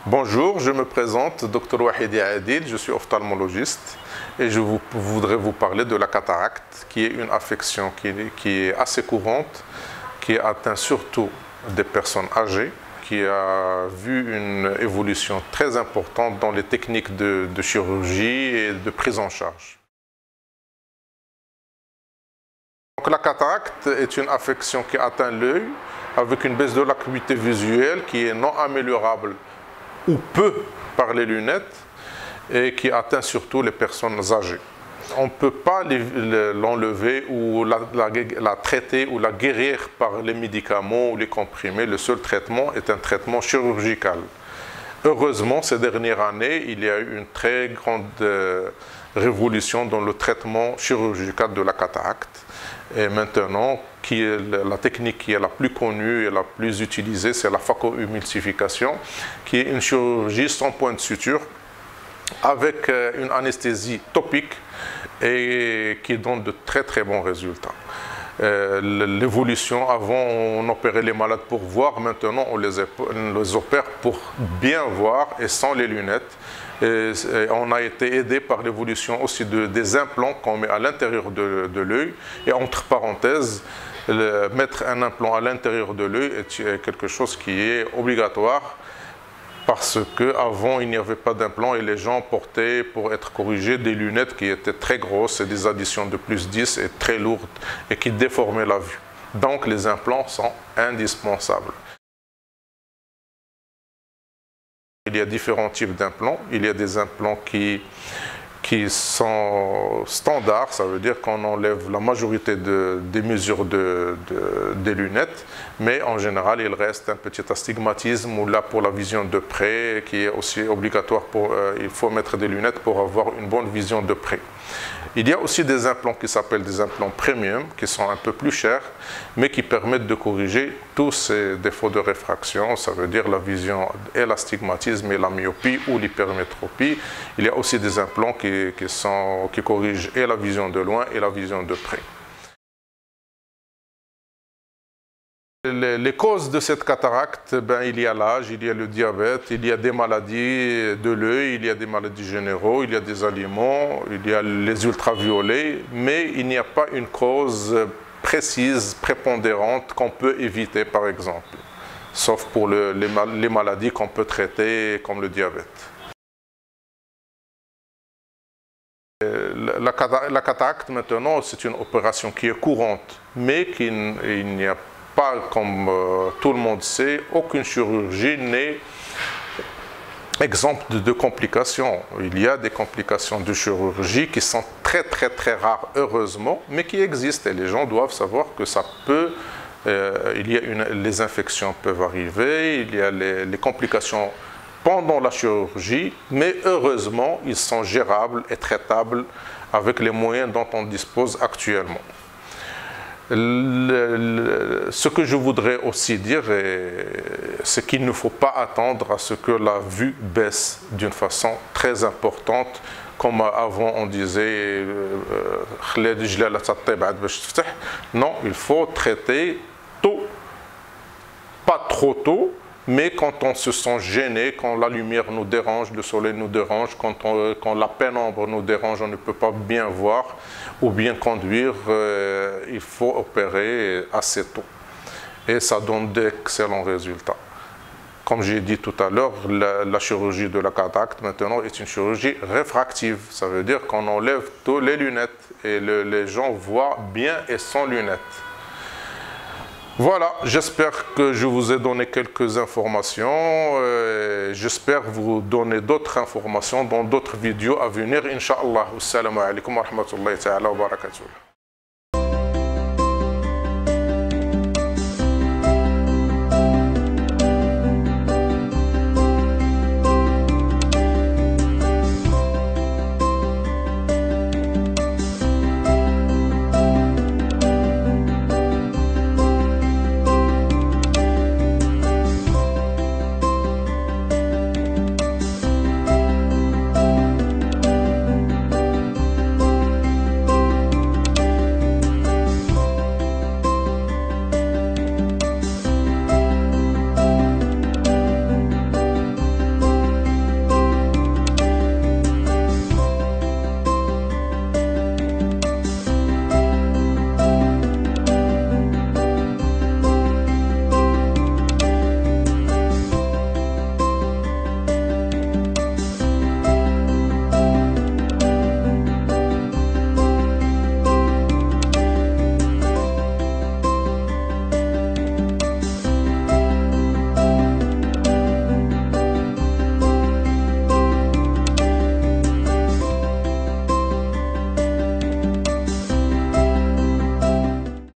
Bonjour, je me présente, Dr Wahidi Adil, je suis ophtalmologiste et je voudrais vous parler de la cataracte, qui est une affection qui est assez courante, qui atteint surtout des personnes âgées, qui a vu une évolution très importante dans les techniques de chirurgie et de prise en charge. Donc, la cataracte est une affection qui atteint l'œil avec une baisse de l'acuité visuelle qui est non améliorable ou peu par les lunettes et qui atteint surtout les personnes âgées. On ne peut pas l'enlever ou la traiter ou la guérir par les médicaments ou les comprimés. Le seul traitement est un traitement chirurgical. Heureusement, ces dernières années, il y a eu une très grande révolution dans le traitement chirurgical de la cataracte. Et maintenant, la technique qui est la plus connue et la plus utilisée, c'est la phacoemulsification, qui est une chirurgie sans point de suture, avec une anesthésie topique et qui donne de très très bons résultats. L'évolution, avant on opérait les malades pour voir, maintenant on les opère pour bien voir et sans les lunettes. Et on a été aidé par l'évolution aussi des implants qu'on met à l'intérieur de l'œil. Et entre parenthèses, mettre un implant à l'intérieur de l'œil est quelque chose qui est obligatoire parce qu'avant il n'y avait pas d'implant et les gens portaient pour être corrigés des lunettes qui étaient très grosses et des additions de +10 et très lourdes et qui déformaient la vue. Donc les implants sont indispensables. Il y a différents types d'implants. Il y a des implants qui sont standards, ça veut dire qu'on enlève la majorité des mesures des lunettes, mais en général, il reste un petit astigmatisme ou là pour la vision de près, qui est aussi obligatoire. Il faut mettre des lunettes pour avoir une bonne vision de près. Il y a aussi des implants qui s'appellent des implants premium, qui sont un peu plus chers, mais qui permettent de corriger tous ces défauts de réfraction, ça veut dire la vision et l'astigmatisme et la myopie ou l'hypermétropie. Il y a aussi des implants qui corrigent et la vision de loin et la vision de près. Les causes de cette cataracte, il y a l'âge, il y a le diabète, il y a des maladies de l'œil, il y a des maladies généraux, il y a des aliments, il y a les ultraviolets, mais il n'y a pas une cause précise, prépondérante qu'on peut éviter par exemple, sauf pour les maladies qu'on peut traiter comme le diabète. La cataracte maintenant, c'est une opération qui est courante, mais il n'y a pas, comme tout le monde sait, aucune chirurgie n'est exempte de complications. Il y a des complications de chirurgie qui sont très très très rares, heureusement, mais qui existent et les gens doivent savoir que ça peut, les infections peuvent arriver, il y a les complications pendant la chirurgie, mais heureusement, ils sont gérables et traitables avec les moyens dont on dispose actuellement. Ce que je voudrais aussi dire, c'est qu'il ne faut pas attendre à ce que la vue baisse d'une façon très importante, comme avant on disait non, il faut traiter tôt, pas trop tôt, mais quand on se sent gêné, quand la lumière nous dérange, le soleil nous dérange, quand la pénombre nous dérange, on ne peut pas bien voir ou bien conduire, il faut opérer assez tôt. Et ça donne d'excellents résultats. Comme j'ai dit tout à l'heure, la chirurgie de la cataracte maintenant est une chirurgie réfractive. Ça veut dire qu'on enlève toutes les lunettes et les gens voient bien et sans lunettes. Voilà, j'espère que je vous ai donné quelques informations. J'espère vous donner d'autres informations dans d'autres vidéos à venir, Inch'Allah. Assalamu alaikum wa rahmatullahi wa barakatuh.